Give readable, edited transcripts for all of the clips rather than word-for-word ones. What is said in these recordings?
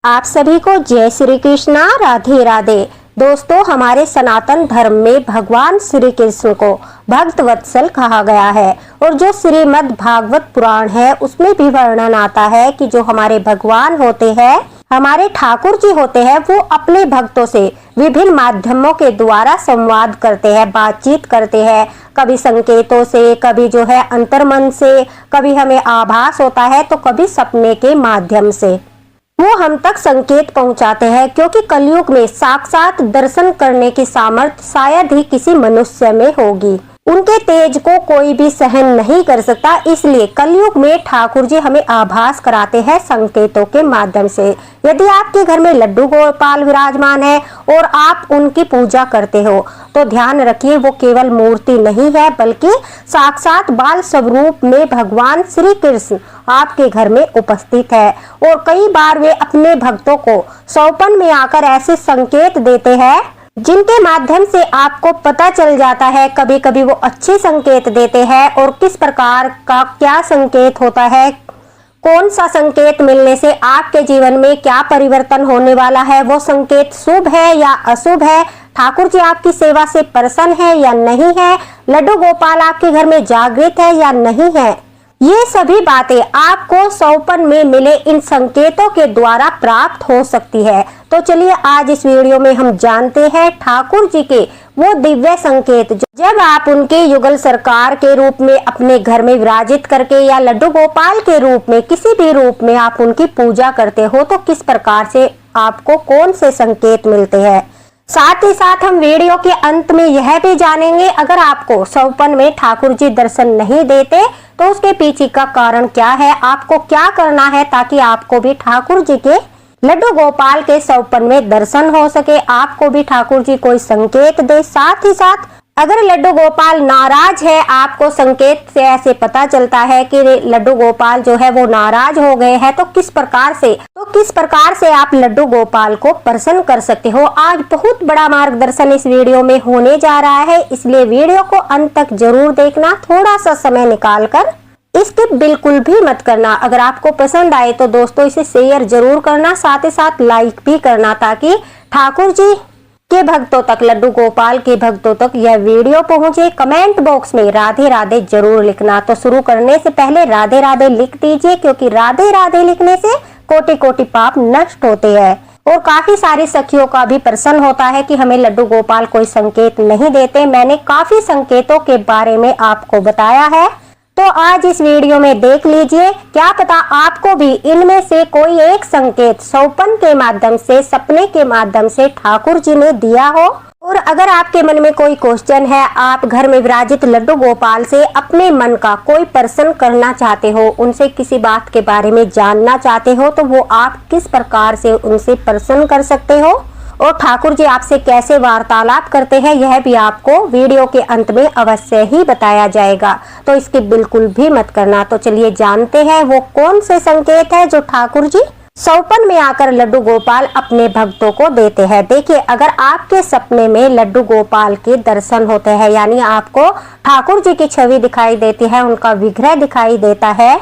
आप सभी को जय श्री कृष्णा, राधे राधे। दोस्तों, हमारे सनातन धर्म में भगवान श्री कृष्ण को भक्त वत्सल कहा गया है और जो श्रीमद् भागवत पुराण है उसमें भी वर्णन आता है कि जो हमारे भगवान होते हैं, हमारे ठाकुर जी होते हैं, वो अपने भक्तों से विभिन्न माध्यमों के द्वारा संवाद करते हैं, बातचीत करते हैं। कभी संकेतों से, कभी जो है अंतर्मन से, कभी हमें आभास होता है तो कभी सपने के माध्यम से वो हम तक संकेत पहुंचाते हैं, क्योंकि कलयुग में साक्षात दर्शन करने की सामर्थ्य शायद ही किसी मनुष्य में होगी। उनके तेज को कोई भी सहन नहीं कर सकता, इसलिए कलयुग में ठाकुर जी हमें आभास कराते हैं संकेतों के माध्यम से। यदि आपके घर में लड्डू गोपाल विराजमान है और आप उनकी पूजा करते हो तो ध्यान रखिए, वो केवल मूर्ति नहीं है बल्कि साक्षात बाल स्वरूप में भगवान श्री कृष्ण आपके घर में उपस्थित है। और कई बार वे अपने भक्तों को सौपन में आकर ऐसे संकेत देते हैं जिनके माध्यम से आपको पता चल जाता है। कभी कभी वो अच्छे संकेत देते हैं और किस प्रकार का क्या संकेत होता है, कौन सा संकेत मिलने से आपके जीवन में क्या परिवर्तन होने वाला है, वो संकेत शुभ है या अशुभ है, ठाकुर जी आपकी सेवा से प्रसन्न है या नहीं है, लड्डू गोपाल आपके घर में जागृत है या नहीं है, ये सभी बातें आपको सौपन में मिले इन संकेतों के द्वारा प्राप्त हो सकती है। तो चलिए आज इस वीडियो में हम जानते हैं ठाकुर जी के वो दिव्य संकेत जब आप उनके युगल सरकार के रूप में अपने घर में विराजित करके या लड्डू गोपाल के रूप में किसी भी रूप में आप उनकी पूजा करते हो तो किस प्रकार से आपको कौन से संकेत मिलते हैं। साथ ही साथ हम वीडियो के अंत में यह भी जानेंगे, अगर आपको सौपन में ठाकुर जी दर्शन नहीं देते तो उसके पीछे का कारण क्या है, आपको क्या करना है ताकि आपको भी ठाकुर जी के लड्डू गोपाल के सौपन में दर्शन हो सके, आपको भी ठाकुर जी कोई संकेत दे। साथ ही साथ अगर लड्डू गोपाल नाराज है, आपको संकेत से ऐसे पता चलता है कि लड्डू गोपाल जो है वो नाराज हो गए हैं, तो किस प्रकार से आप लड्डू गोपाल को प्रसन्न कर सकते हो। आज बहुत बड़ा मार्गदर्शन इस वीडियो में होने जा रहा है, इसलिए वीडियो को अंत तक जरूर देखना, थोड़ा सा समय निकाल कर स्किप बिल्कुल भी मत करना। अगर आपको पसंद आए तो दोस्तों इसे शेयर जरूर करना, साथ ही साथ लाइक भी करना, ताकि ठाकुर जी के भक्तों तक, लड्डू गोपाल के भक्तों तक यह वीडियो पहुंचे। कमेंट बॉक्स में राधे राधे जरूर लिखना। तो शुरू करने से पहले राधे राधे लिख दीजिए, क्योंकि राधे राधे लिखने से कोटि कोटि पाप नष्ट होते हैं और काफी सारी सखियों का भी प्रश्न होता है कि हमें लड्डू गोपाल कोई संकेत नहीं देते। मैंने काफी संकेतों के बारे में आपको बताया है, तो आज इस वीडियो में देख लीजिए, क्या पता आपको भी इनमें से कोई एक संकेत सौपन के माध्यम से, सपने के माध्यम से ठाकुर जी ने दिया हो। और अगर आपके मन में कोई क्वेश्चन है, आप घर में विराजित लड्डू गोपाल से अपने मन का कोई प्रश्न करना चाहते हो, उनसे किसी बात के बारे में जानना चाहते हो, तो वो आप किस प्रकार से उनसे प्रश्न कर सकते हो और ठाकुर जी आपसे कैसे वार्तालाप करते हैं, यह भी आपको वीडियो के अंत में अवश्य ही बताया जाएगा। तो इसकी बिल्कुल भी मत करना। तो चलिए जानते हैं वो कौन से संकेत है जो ठाकुर जी सौपन में आकर लड्डू गोपाल अपने भक्तों को देते हैं। देखिए, अगर आपके सपने में लड्डू गोपाल के दर्शन होते हैं, यानी आपको ठाकुर जी की छवि दिखाई देती है, उनका विग्रह दिखाई देता है,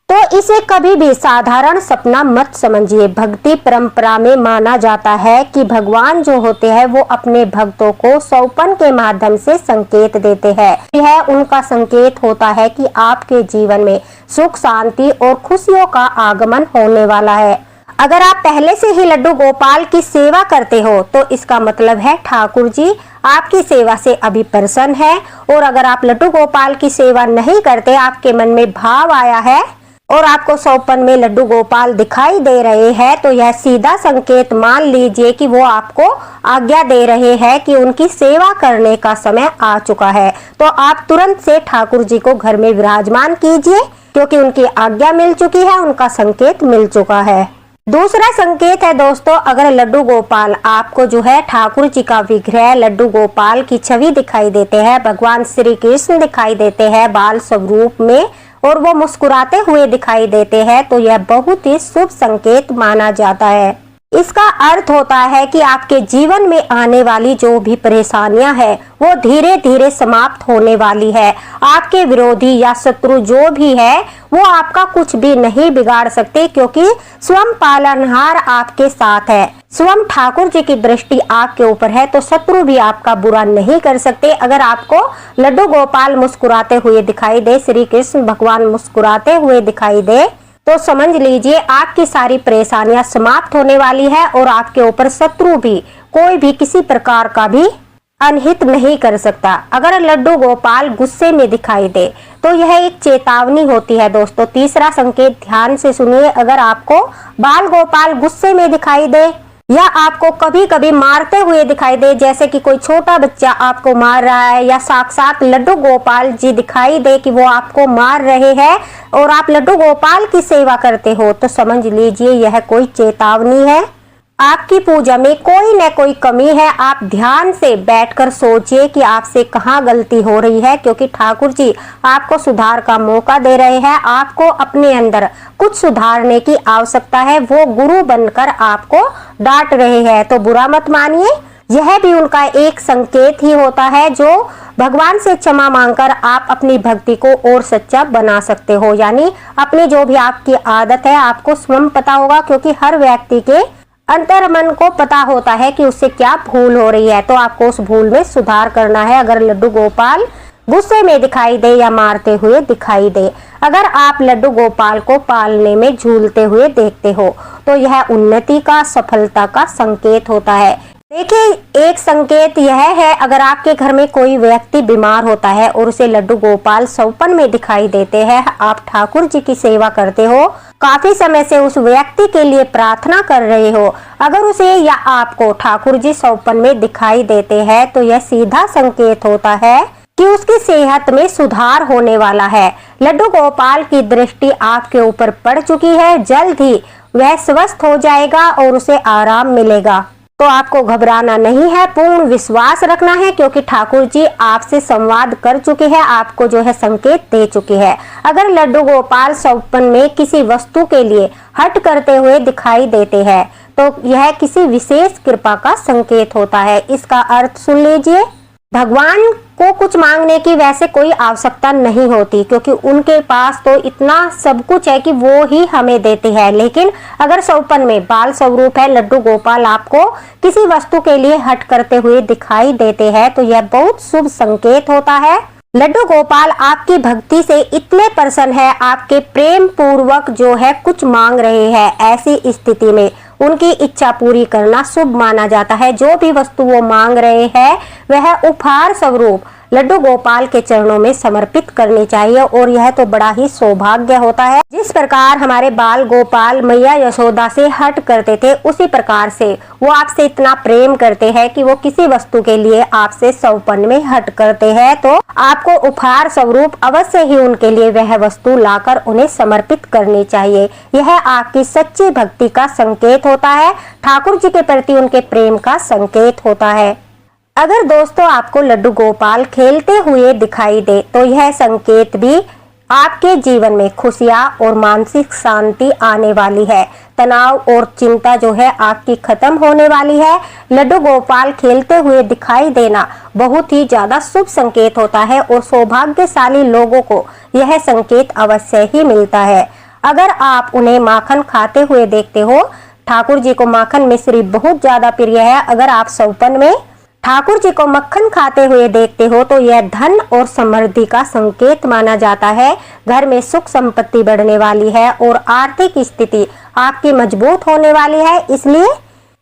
तो इसे कभी भी साधारण सपना मत समझिए। भक्ति परंपरा में माना जाता है कि भगवान जो होते हैं वो अपने भक्तों को सौपन के माध्यम से संकेत देते हैं। यह उनका संकेत होता है कि आपके जीवन में सुख, शांति और खुशियों का आगमन होने वाला है। अगर आप पहले से ही लड्डू गोपाल की सेवा करते हो तो इसका मतलब है ठाकुर जी आपकी सेवा से अभी प्रसन्न है। और अगर आप लड्डू गोपाल की सेवा नहीं करते, आपके मन में भाव आया है और आपको सौपन में लड्डू गोपाल दिखाई दे रहे हैं, तो यह सीधा संकेत मान लीजिए कि वो आपको आज्ञा दे रहे हैं कि उनकी सेवा करने का समय आ चुका है। तो आप तुरंत से ठाकुर जी को घर में विराजमान कीजिए, क्योंकि उनकी आज्ञा मिल चुकी है, उनका संकेत मिल चुका है। दूसरा संकेत है दोस्तों, अगर लड्डू गोपाल आपको जो है ठाकुर जी का विग्रह, लड्डू गोपाल की छवि दिखाई देते हैं, भगवान श्री कृष्ण दिखाई देते हैं बाल स्वरूप में, और वो मुस्कुराते हुए दिखाई देते हैं, तो यह बहुत ही शुभ संकेत माना जाता है। इसका अर्थ होता है कि आपके जीवन में आने वाली जो भी परेशानियां हैं वो धीरे धीरे समाप्त होने वाली है। आपके विरोधी या शत्रु जो भी है वो आपका कुछ भी नहीं बिगाड़ सकते, क्योंकि स्वयं पालनहार आपके साथ है। स्वयं ठाकुर जी की दृष्टि आपके ऊपर है, तो शत्रु भी आपका बुरा नहीं कर सकते। अगर आपको लड्डू गोपाल मुस्कुराते हुए दिखाई दे, श्री कृष्ण भगवान मुस्कुराते हुए दिखाई दे, तो समझ लीजिए आपकी सारी परेशानियां समाप्त होने वाली है और आपके ऊपर शत्रु भी कोई भी किसी प्रकार का भी अनहित नहीं कर सकता। अगर लड्डू गोपाल गुस्से में दिखाई दे तो यह एक चेतावनी होती है दोस्तों। तीसरा संकेत ध्यान से सुनिए, अगर आपको बाल गोपाल गुस्से में दिखाई दे या आपको कभी कभी मारते हुए दिखाई दे, जैसे कि कोई छोटा बच्चा आपको मार रहा है, या साक्षात लड्डू गोपाल जी दिखाई दे कि वो आपको मार रहे हैं और आप लड्डू गोपाल की सेवा करते हो, तो समझ लीजिए यह कोई चेतावनी है। आपकी पूजा में कोई न कोई कमी है। आप ध्यान से बैठकर सोचिए कि आपसे कहाँ गलती हो रही है, क्योंकि ठाकुर जी आपको सुधार का मौका दे रहे हैं। आपको अपने अंदर कुछ सुधारने की आवश्यकता है। वो गुरु बनकर आपको डांट रहे हैं, तो बुरा मत मानिए। यह भी उनका एक संकेत ही होता है, जो भगवान से क्षमा मांगकर आप अपनी भक्ति को और सच्चा बना सकते हो। यानी अपनी जो भी आपकी आदत है आपको स्वयं पता होगा, क्योंकि हर व्यक्ति के अंतर मन को पता होता है कि उससे क्या भूल हो रही है, तो आपको उस भूल में सुधार करना है। अगर लड्डू गोपाल गुस्से में दिखाई दे या मारते हुए दिखाई दे, अगर आप लड्डू गोपाल को पालने में झूलते हुए देखते हो, तो यह उन्नति का, सफलता का संकेत होता है। देखिए, एक संकेत यह है, अगर आपके घर में कोई व्यक्ति बीमार होता है और उसे लड्डू गोपाल स्वप्न में दिखाई देते हैं, आप ठाकुर जी की सेवा करते हो, काफी समय से उस व्यक्ति के लिए प्रार्थना कर रहे हो, अगर उसे या आपको ठाकुर जी स्वप्न में दिखाई देते हैं, तो यह सीधा संकेत होता है कि उसकी सेहत में सुधार होने वाला है। लड्डू गोपाल की दृष्टि आपके ऊपर पड़ चुकी है, जल्द ही वह स्वस्थ हो जाएगा और उसे आराम मिलेगा। तो आपको घबराना नहीं है, पूर्ण विश्वास रखना है, क्योंकि ठाकुर जी आपसे संवाद कर चुके हैं, आपको जो है संकेत दे चुके हैं। अगर लड्डू गोपाल स्वप्न में किसी वस्तु के लिए हट करते हुए दिखाई देते हैं, तो यह किसी विशेष कृपा का संकेत होता है। इसका अर्थ सुन लीजिए, भगवान को कुछ मांगने की वैसे कोई आवश्यकता नहीं होती, क्योंकि उनके पास तो इतना सब कुछ है कि वो ही हमें देते हैं। लेकिन अगर स्वप्न में बाल स्वरूप है लड्डू गोपाल आपको किसी वस्तु के लिए हट करते हुए दिखाई देते हैं, तो यह बहुत शुभ संकेत होता है। लड्डू गोपाल आपकी भक्ति से इतने प्रसन्न है, आपके प्रेम पूर्वक जो है कुछ मांग रहे हैं। ऐसी स्थिति में उनकी इच्छा पूरी करना शुभ माना जाता है। जो भी वस्तु वो मांग रहे हैं वह उपहार स्वरूप लड्डू गोपाल के चरणों में समर्पित करनी चाहिए, और यह तो बड़ा ही सौभाग्य होता है। जिस प्रकार हमारे बाल गोपाल मैया यशोदा से हट करते थे, उसी प्रकार से वो आपसे इतना प्रेम करते हैं कि वो किसी वस्तु के लिए आपसे स्वप्न में हट करते हैं, तो आपको उपहार स्वरूप अवश्य ही उनके लिए वह वस्तु लाकर उन्हें समर्पित करनी चाहिए। यह आपकी सच्ची भक्ति का संकेत होता है, ठाकुर जी के प्रति उनके प्रेम का संकेत होता है। अगर दोस्तों आपको लड्डू गोपाल खेलते हुए दिखाई दे, तो यह संकेत भी आपके जीवन में खुशियां और मानसिक शांति आने वाली है। तनाव और चिंता जो है आपकी खत्म होने वाली है। लड्डू गोपाल खेलते हुए दिखाई देना बहुत ही ज्यादा शुभ संकेत होता है, और सौभाग्यशाली लोगों को यह संकेत अवश्य ही मिलता है। अगर आप उन्हें माखन खाते हुए देखते हो, ठाकुर जी को माखन मिश्री बहुत ज्यादा प्रिय है, अगर आप स्वप्न में ठाकुर जी को मक्खन खाते हुए देखते हो, तो यह धन और समृद्धि का संकेत माना जाता है। घर में सुख संपत्ति बढ़ने वाली है और आर्थिक स्थिति आपकी मजबूत होने वाली है। इसलिए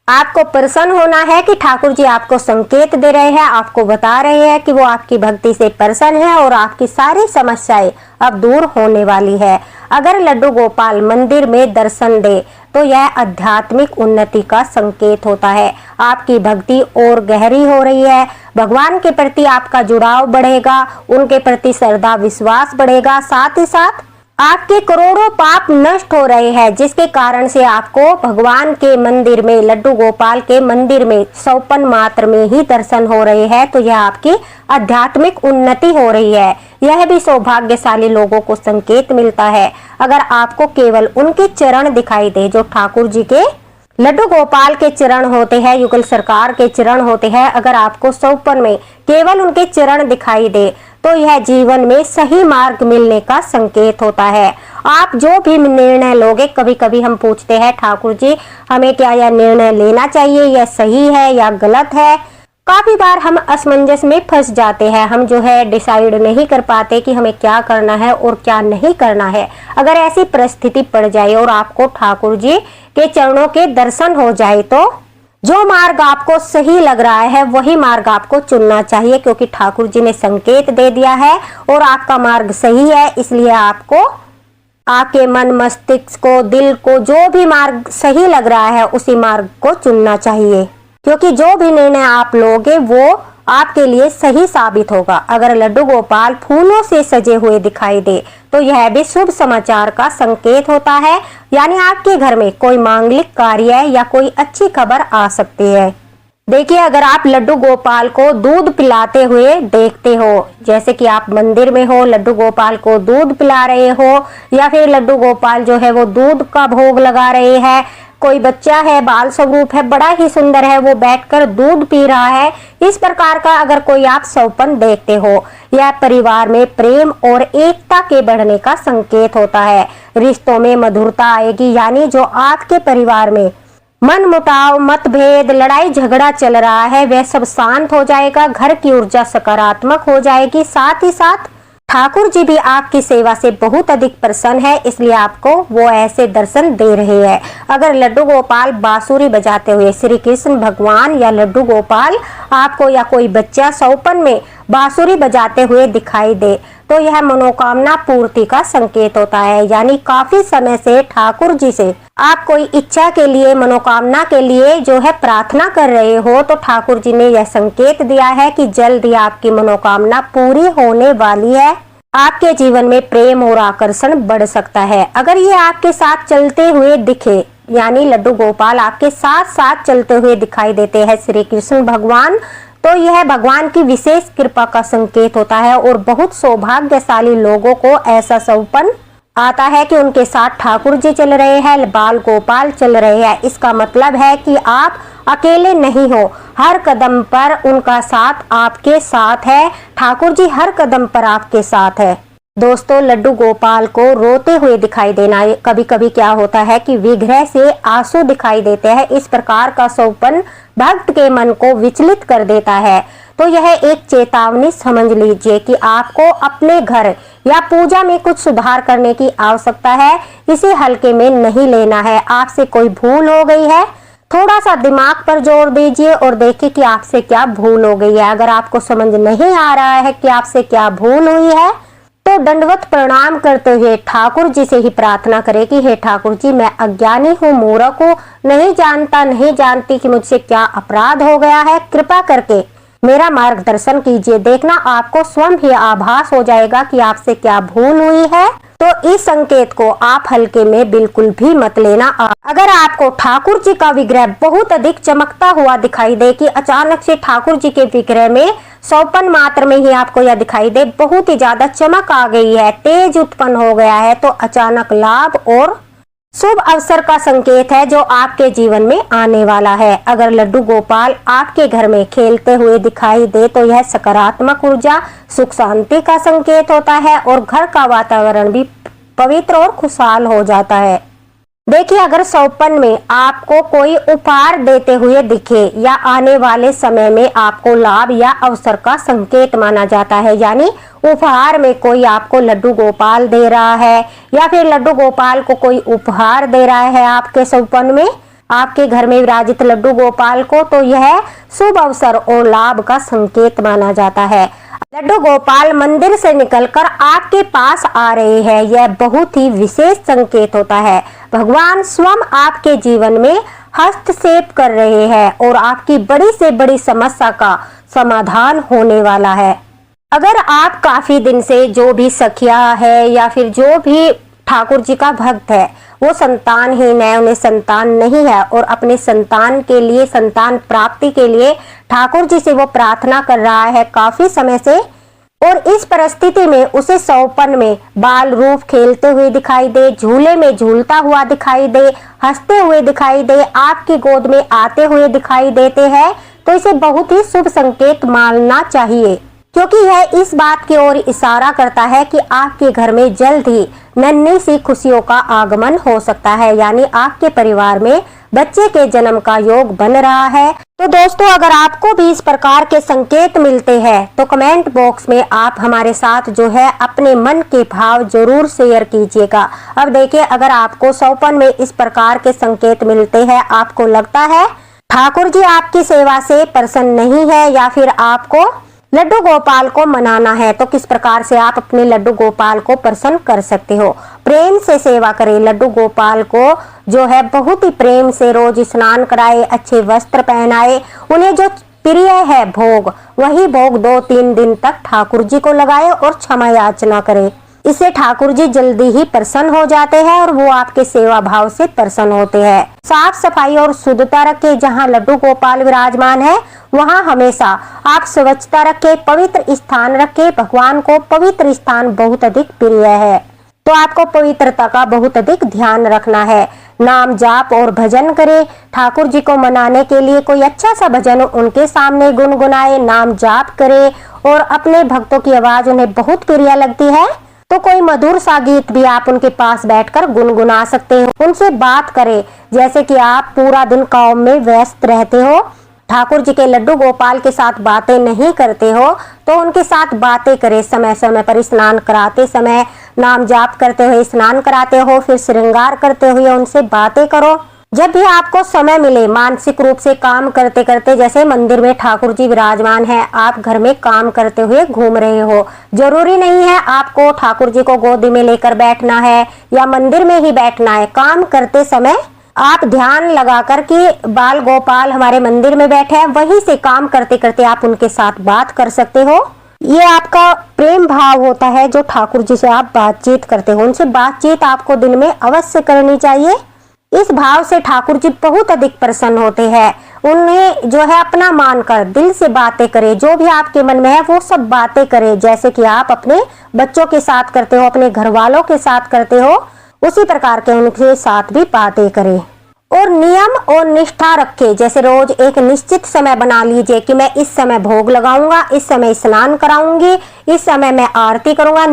आपको प्रसन्न होना है कि ठाकुर जी आपको संकेत दे रहे हैं, आपको बता रहे हैं कि वो आपकी भक्ति से प्रसन्न है और आपकी सारी समस्याएं अब दूर होने वाली है। अगर लड्डू गोपाल मंदिर में दर्शन दे, तो यह आध्यात्मिक उन्नति का संकेत होता है। आपकी भक्ति और गहरी हो रही है, भगवान के प्रति आपका जुड़ाव बढ़ेगा, उनके प्रति श्रद्धा विश्वास बढ़ेगा, साथ ही साथ आपके करोड़ों पाप नष्ट हो रहे हैं, जिसके कारण से आपको भगवान के मंदिर में, लड्डू गोपाल के मंदिर में स्वप्न मात्र में ही दर्शन हो रहे हैं, तो यह आपकी आध्यात्मिक उन्नति हो रही है। यह भी सौभाग्यशाली लोगों को संकेत मिलता है। अगर आपको केवल उनके चरण दिखाई दे, जो ठाकुर जी के लड्डू गोपाल के चरण होते हैं, युगल सरकार के चरण होते हैं। अगर आपको सौपन में केवल उनके चरण दिखाई दे तो यह जीवन में सही मार्ग मिलने का संकेत होता है। आप जो भी निर्णय लोगे, कभी कभी हम पूछते हैं ठाकुर जी हमें क्या यह निर्णय लेना चाहिए, यह सही है या गलत है। काफी बार हम असमंजस में फंस जाते हैं, हम जो है डिसाइड नहीं कर पाते कि हमें क्या करना है और क्या नहीं करना है। अगर ऐसी परिस्थिति पड़ जाए और आपको ठाकुर जी के चरणों के दर्शन हो जाए तो जो मार्ग आपको सही लग रहा है वही मार्ग आपको चुनना चाहिए, क्योंकि ठाकुर जी ने संकेत दे दिया है और आपका मार्ग सही है। इसलिए आपको आपके मन, मस्तिष्क को, दिल को जो भी मार्ग सही लग रहा है उसी मार्ग को चुनना चाहिए, क्योंकि जो भी निर्णय आप लोगे वो आपके लिए सही साबित होगा। अगर लड्डू गोपाल फूलों से सजे हुए दिखाई दे तो यह भी शुभ समाचार का संकेत होता है, यानी आपके घर में कोई मांगलिक कार्य या कोई अच्छी खबर आ सकती है। देखिए, अगर आप लड्डू गोपाल को दूध पिलाते हुए देखते हो, जैसे कि आप मंदिर में हो, लड्डू गोपाल को दूध पिला रहे हो, या फिर लड्डू गोपाल जो है वो दूध का भोग लगा रहे हैं, कोई बच्चा है, बाल स्वरूप है, बड़ा ही सुंदर है, वो बैठकर दूध पी रहा है, इस प्रकार का अगर कोई आप सौपन देखते हो, यह परिवार में प्रेम और एकता के बढ़ने का संकेत होता है। रिश्तों में मधुरता आएगी, यानी जो आपके परिवार में मन मुटाव, मतभेद, लड़ाई झगड़ा चल रहा है वह सब शांत हो जाएगा, घर की ऊर्जा सकारात्मक हो जाएगी। साथ ही साथ ठाकुर जी भी आपकी सेवा से बहुत अधिक प्रसन्न है, इसलिए आपको वो ऐसे दर्शन दे रहे हैं। अगर लड्डू गोपाल बांसुरी बजाते हुए, श्री कृष्ण भगवान या लड्डू गोपाल आपको या कोई बच्चा सौपन में बांसुरी बजाते हुए दिखाई दे तो यह मनोकामना पूर्ति का संकेत होता है, यानी काफी समय से ठाकुर जी से आप कोई इच्छा के लिए, मनोकामना के लिए जो है प्रार्थना कर रहे हो, तो ठाकुर जी ने यह संकेत दिया है कि जल्द ही आपकी मनोकामना पूरी होने वाली है। आपके जीवन में प्रेम और आकर्षण बढ़ सकता है। अगर ये आपके साथ चलते हुए दिखे, यानी लड्डू गोपाल आपके साथ साथ चलते हुए दिखाई देते हैं श्री कृष्ण भगवान, तो यह भगवान की विशेष कृपा का संकेत होता है और बहुत सौभाग्यशाली लोगों को ऐसा सौपन आता है कि उनके साथ ठाकुर जी चल रहे हैं, बाल गोपाल चल रहे हैं। इसका मतलब है कि आप अकेले नहीं हो, हर कदम पर उनका साथ आपके साथ है, ठाकुर जी हर कदम पर आपके साथ है। दोस्तों, लड्डू गोपाल को रोते हुए दिखाई देना, कभी कभी क्या होता है कि विग्रह से आंसू दिखाई देते हैं, इस प्रकार का सौपन भक्त के मन को विचलित कर देता है। तो यह एक चेतावनी समझ लीजिए कि आपको अपने घर या पूजा में कुछ सुधार करने की आवश्यकता है, इसे हल्के में नहीं लेना है। आपसे कोई भूल हो गई है, थोड़ा सा दिमाग पर जोर दीजिए और देखिए कि आपसे क्या भूल हो गई है। अगर आपको समझ नहीं आ रहा है कि आपसे क्या भूल हुई है तो दंडवत प्रणाम करते हुए ठाकुर जी से ही प्रार्थना करें कि हे ठाकुर जी, मैं अज्ञानी हूँ, मूर्ख हूँ, नहीं जानता, नहीं जानती कि मुझसे क्या अपराध हो गया है, कृपा करके मेरा मार्गदर्शन कीजिए। देखना आपको स्वयं ही आभास हो जाएगा कि आपसे क्या भूल हुई है। तो इस संकेत को आप हल्के में बिल्कुल भी मत लेना। अगर आपको ठाकुर जी का विग्रह बहुत अधिक चमकता हुआ दिखाई दे कि अचानक से ठाकुर जी के विग्रह में सौपन मात्र में ही आपको यह दिखाई दे बहुत ही ज्यादा चमक आ गई है, तेज उत्पन्न हो गया है, तो अचानक लाभ और शुभ अवसर का संकेत है जो आपके जीवन में आने वाला है। अगर लड्डू गोपाल आपके घर में खेलते हुए दिखाई दे तो यह सकारात्मक ऊर्जा, सुख शांति का संकेत होता है और घर का वातावरण भी पवित्र और खुशहाल हो जाता है। देखिए, अगर सौपन में आपको कोई उपहार देते हुए दिखे या आने वाले समय में आपको लाभ या अवसर का संकेत माना जाता है, यानी उपहार में कोई आपको लड्डू गोपाल दे रहा है या फिर लड्डू गोपाल को कोई उपहार दे रहा है आपके सौपन में, आपके घर में विराजित लड्डू गोपाल को, तो यह शुभ अवसर और लाभ का संकेत माना जाता है। लड्डू गोपाल मंदिर से निकलकर आपके पास आ रहे हैं, यह बहुत ही विशेष संकेत होता है। भगवान स्वयं आपके जीवन में हस्तक्षेप कर रहे हैं और आपकी बड़ी से बड़ी समस्या का समाधान होने वाला है। अगर आप काफी दिन से जो भी सखिया है या फिर जो भी ठाकुर जी का भक्त है वो संतानहीन है, उन्हें संतान नहीं है और अपने संतान के लिए, संतान प्राप्ति के लिए ठाकुर जी से वो प्रार्थना कर रहा है काफी समय से, और इस परिस्थिति में उसे सौपन में बाल रूप खेलते हुए दिखाई दे, झूले में झूलता हुआ दिखाई दे, हंसते हुए दिखाई दे, आपकी गोद में आते हुए दिखाई देते हैं, तो इसे बहुत ही शुभ संकेत मानना चाहिए, क्योंकि यह इस बात की ओर इशारा करता है कि आपके घर में जल्द ही नन्ही सी खुशियों का आगमन हो सकता है, यानी आपके परिवार में बच्चे के जन्म का योग बन रहा है। तो दोस्तों, अगर आपको भी इस प्रकार के संकेत मिलते हैं तो कमेंट बॉक्स में आप हमारे साथ जो है अपने मन के भाव जरूर शेयर कीजिएगा। अब देखिए, अगर आपको सौपन में इस प्रकार के संकेत मिलते हैं, आपको लगता है ठाकुर जी आपकी सेवा से प्रसन्न नहीं है, या फिर आपको लड्डू गोपाल को मनाना है, तो किस प्रकार से आप अपने लड्डू गोपाल को प्रसन्न कर सकते हो। प्रेम से सेवा करें, लड्डू गोपाल को जो है बहुत ही प्रेम से रोज स्नान कराए, अच्छे वस्त्र पहनाए, उन्हें जो प्रिय है भोग, वही भोग 2-3 दिन तक ठाकुर जी को लगाए और क्षमा याचना करे। इससे ठाकुर जी जल्दी ही प्रसन्न हो जाते हैं और वो आपके सेवा भाव से प्रसन्न होते हैं। साफ सफाई और शुद्धता रखें, जहाँ लड्डू गोपाल विराजमान है वहाँ हमेशा आप स्वच्छता रखें, पवित्र स्थान रखें। भगवान को पवित्र स्थान बहुत अधिक प्रिय है, तो आपको पवित्रता का बहुत अधिक ध्यान रखना है। नाम जाप और भजन करें, ठाकुर जी को मनाने के लिए कोई अच्छा सा भजन उनके सामने गुनगुनाए, नाम जाप करें, और अपने भक्तों की आवाज उन्हें बहुत प्रिय लगती है तो कोई मधुर सा गीत भी आप उनके पास बैठकर गुनगुना सकते हो। उनसे बात करें, जैसे कि आप पूरा दिन काम में व्यस्त रहते हो, ठाकुर जी के लड्डू गोपाल के साथ बातें नहीं करते हो, तो उनके साथ बातें करें। समय समय पर स्नान कराते समय, नाम जाप करते हुए स्नान कराते हो, फिर श्रृंगार करते हुए उनसे बातें करो। जब भी आपको समय मिले, मानसिक रूप से काम करते करते, जैसे मंदिर में ठाकुर जी विराजमान है, आप घर में काम करते हुए घूम रहे हो, जरूरी नहीं है आपको ठाकुर जी को गोदी में लेकर बैठना है या मंदिर में ही बैठना है। काम करते समय आप ध्यान लगा कर कि बाल गोपाल हमारे मंदिर में बैठे हैं, वहीं से काम करते करते आप उनके साथ बात कर सकते हो। ये आपका प्रेम भाव होता है जो ठाकुर जी से आप बातचीत करते हो। उनसे बातचीत आपको दिन में अवश्य करनी चाहिए। इस भाव से ठाकुर जी बहुत अधिक प्रसन्न होते हैं। उन्हें जो है अपना मानकर दिल से बातें करें, जो भी आपके मन में है वो सब बातें करें, जैसे कि आप अपने बच्चों के साथ करते हो, अपने घर वालों के साथ करते हो, उसी प्रकार के उनके साथ भी बातें करें। और नियम और निष्ठा रखें, जैसे रोज एक निश्चित समय बना लीजिए कि मैं इस समय भोग लगाऊंगा, इस समय स्नान कराऊंगी, इस समय मैं आरती करूंगा।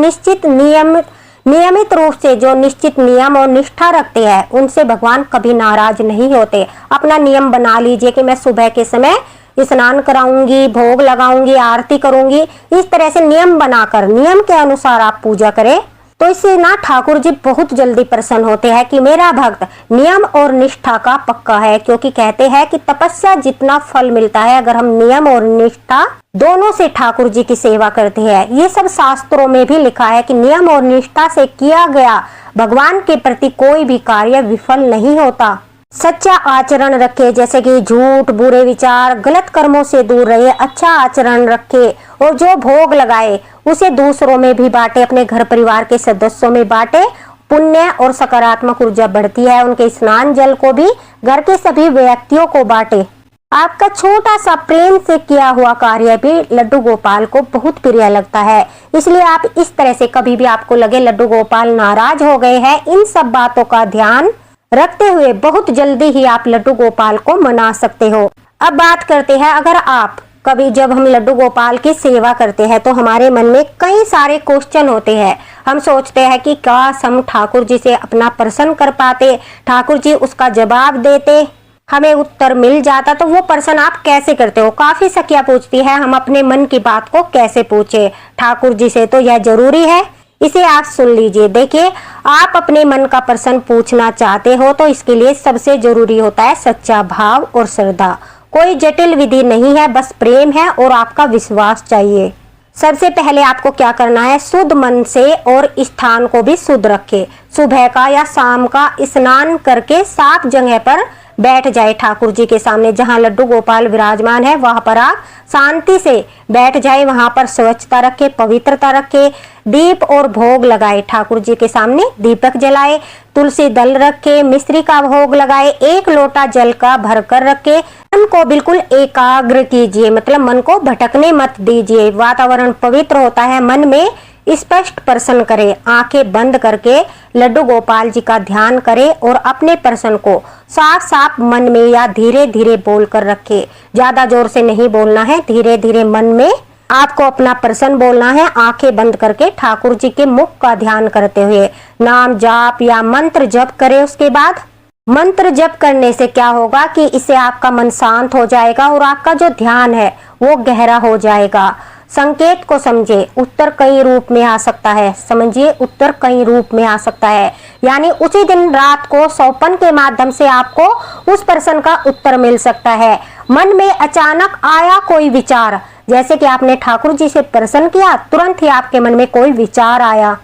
नियमित रूप से जो निश्चित नियम और निष्ठा रखते हैं, उनसे भगवान कभी नाराज नहीं होते। अपना नियम बना लीजिए कि मैं सुबह के समय स्नान कराऊंगी, भोग लगाऊंगी, आरती करूंगी। इस तरह से नियम बनाकर, नियम के अनुसार आप पूजा करें, तो इससे ना ठाकुर जी बहुत जल्दी प्रसन्न होते हैं कि मेरा भक्त नियम और निष्ठा का पक्का है। क्योंकि कहते हैं कि तपस्या जितना फल मिलता है, अगर हम नियम और निष्ठा दोनों से ठाकुर जी की सेवा करते हैं, ये सब शास्त्रों में भी लिखा है कि नियम और निष्ठा से किया गया भगवान के प्रति कोई भी कार्य विफल नहीं होता। सच्चा आचरण रखे, जैसे कि झूठ, बुरे विचार, गलत कर्मों से दूर रहे, अच्छा आचरण रखे, और जो भोग लगाए उसे दूसरों में भी बांटे, अपने घर परिवार के सदस्यों में बांटे। पुण्य और सकारात्मक ऊर्जा बढ़ती है। उनके स्नान जल को भी घर के सभी व्यक्तियों को बांटे। आपका छोटा सा प्रेम से किया हुआ कार्य भी लड्डू गोपाल को बहुत प्रिय लगता है। इसलिए आप इस तरह से, कभी भी आपको लगे लड्डू गोपाल नाराज हो गए हैं, इन सब बातों का ध्यान रखते हुए बहुत जल्दी ही आप लड्डू गोपाल को मना सकते हो। अब बात करते हैं, अगर आप कभी, जब हम लड्डू गोपाल की सेवा करते हैं तो हमारे मन में कई सारे क्वेश्चन होते हैं। हम सोचते हैं कि काश हम ठाकुर जी से अपना प्रश्न कर पाते, ठाकुर जी उसका जवाब देते, हमें उत्तर मिल जाता। तो वो प्रश्न आप कैसे करते हो? काफी सखियां पूछती है, हम अपने मन की बात को कैसे पूछे ठाकुर जी से, तो यह जरूरी है, इसे आप सुन लीजिए। देखिए, आप अपने मन का प्रश्न पूछना चाहते हो तो इसके लिए सबसे जरूरी होता है सच्चा भाव और श्रद्धा। कोई जटिल विधि नहीं है, बस प्रेम है और आपका विश्वास चाहिए। सबसे पहले आपको क्या करना है, शुद्ध मन से, और स्थान को भी शुद्ध रखें। सुबह का या शाम का स्नान करके साफ जगह पर बैठ जाए ठाकुर जी के सामने। जहाँ लड्डू गोपाल विराजमान है वहां पर आप शांति से बैठ जाए, वहां पर स्वच्छता रखे, पवित्रता रखे, दीप और भोग लगाए ठाकुर जी के सामने, दीपक जलाए, तुलसी दल रखे, मिश्री का भोग लगाए, 1 लोटा जल का भरकर रखे। मन को बिल्कुल एकाग्र कीजिए, मतलब मन को भटकने मत दीजिए। वातावरण पवित्र होता है, मन में स्पष्ट प्रश्न करें, आंखें बंद करके लड्डू गोपाल जी का ध्यान करें और अपने प्रश्न को साफ साफ मन में या धीरे धीरे बोल कर रखें। ज्यादा जोर से नहीं बोलना है, धीरे धीरे मन में आपको अपना प्रश्न बोलना है, आंखें बंद करके ठाकुर जी के मुख का ध्यान करते हुए नाम जाप या मंत्र जप करें। उसके बाद मंत्र जप करने से क्या होगा कि इससे आपका मन शांत हो जाएगा और आपका जो ध्यान है वो गहरा हो जाएगा। संकेत को समझे, उत्तर कई रूप में आ सकता है, समझिए उत्तर कई रूप में आ सकता है, यानी उसी दिन रात को सौपन के माध्यम से आपको उस प्रश्न का उत्तर मिल सकता है। मन में अचानक आया कोई विचार, जैसे कि आपने ठाकुर जी से प्रश्न किया, तुरंत ही आपके मन में कोई विचार आया,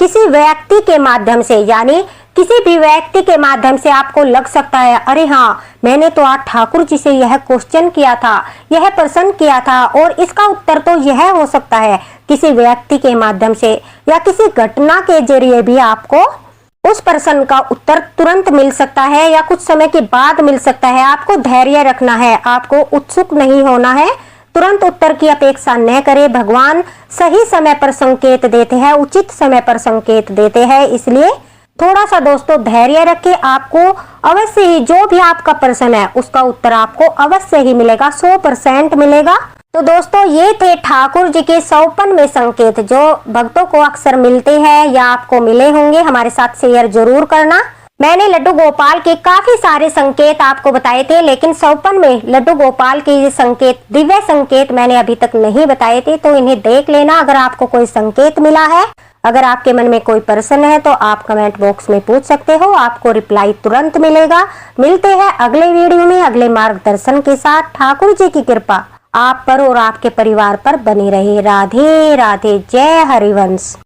किसी व्यक्ति के माध्यम से, यानी किसी भी व्यक्ति के माध्यम से आपको लग सकता है, अरे हाँ मैंने तो आज ठाकुर जी से यह क्वेश्चन किया था, यह प्रश्न किया था और इसका उत्तर तो यह हो सकता है। किसी व्यक्ति के माध्यम से या किसी घटना के जरिए भी आपको उस प्रश्न का उत्तर तुरंत मिल सकता है या कुछ समय के बाद मिल सकता है। आपको धैर्य रखना है, आपको उत्सुक नहीं होना है, तुरंत उत्तर की अपेक्षा न करें। भगवान सही समय पर संकेत देते हैं, उचित समय पर संकेत देते हैं, इसलिए थोड़ा सा दोस्तों धैर्य रखें। आपको अवश्य ही जो भी आपका प्रश्न है उसका उत्तर आपको अवश्य ही मिलेगा, 100% मिलेगा। तो दोस्तों ये थे ठाकुर जी के सौपन में संकेत, जो भक्तों को अक्सर मिलते हैं या आपको मिले होंगे। हमारे साथ शेयर जरूर करना। मैंने लड्डू गोपाल के काफी सारे संकेत आपको बताए थे, लेकिन सौपन में लड्डू गोपाल के ये संकेत, दिव्य संकेत मैंने अभी तक नहीं बताए थे, तो इन्हें देख लेना। अगर आपको कोई संकेत मिला है, अगर आपके मन में कोई प्रश्न है तो आप कमेंट बॉक्स में पूछ सकते हो, आपको रिप्लाई तुरंत मिलेगा। मिलते हैं अगले वीडियो में अगले मार्गदर्शन के साथ। ठाकुर जी की कृपा आप पर और आपके परिवार पर बनी रहे। राधे राधे, जय हरिवंश।